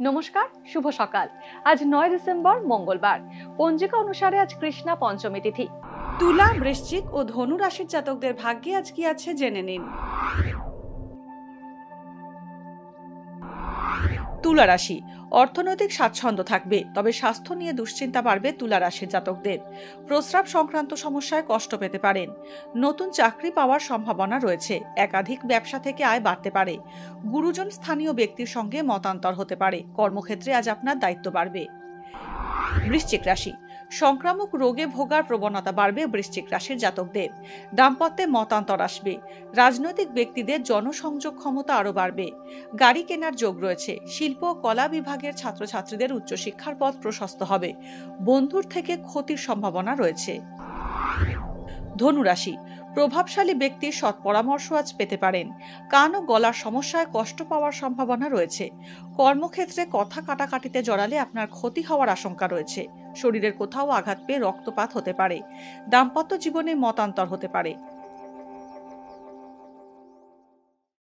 নমস্কার, শুভ সকাল। আজ 9 ডিসেম্বর মঙ্গলবার। পঞ্জিকা অনুসারে আজ কৃষ্ণা পঞ্চমী তিথি। তুলা, বৃশ্চিক ও ধনু রাশির জাতকদের ভাগ্যে আজ কি আছে জেনে নিন। তুলা রাশি, অর্থনৈতিক স্বাচ্ছন্দ্য থাকবে, তবে স্বাস্থ্য নিয়ে দুশ্চিন্তা বাড়বে তুলা রাশির জাতকদের। প্রস্রাব সংক্রান্ত সমস্যায় কষ্ট পেতে পারেন। নতুন চাকরি পাওয়ার সম্ভাবনা রয়েছে। একাধিক ব্যবসা থেকে আয় বাড়তে পারে। গুরুজন স্থানীয় ব্যক্তির সঙ্গে মতান্তর হতে পারে। কর্মক্ষেত্রে আজ আপনার দায়িত্ব বাড়বে। বৃশ্চিক রাশি, সংক্রামক রোগে ভোগার প্রবণতা বাড়বে বৃশ্চিক রাশির জাতকদের। দাম্পত্যে মতান্তর আসবে। রাজনৈতিক ব্যক্তিদের জনসংযোগ ক্ষমতা আরও বাড়বে। গাড়ি কেনার যোগ রয়েছে। শিল্প ও কলা বিভাগের ছাত্রছাত্রীদের উচ্চশিক্ষার পথ প্রশস্ত হবে। বন্ধুর থেকে ক্ষতির সম্ভাবনা রয়েছে। ধনু রাশি, প্রভাবশালী ব্যক্তির সৎ পরামর্শ আজ পেতে পারেন। কান ও গলার সমস্যায় কষ্ট পাওয়ার সম্ভাবনা রয়েছে। কর্মক্ষেত্রে কথা কাটাকাটিতে জড়ালে আপনার ক্ষতি হওয়ার আশঙ্কা রয়েছে। শরীরের কোথাও আঘাত পেয়ে রক্তপাত হতে পারে। দাম্পত্য জীবনে মতান্তর হতে পারে।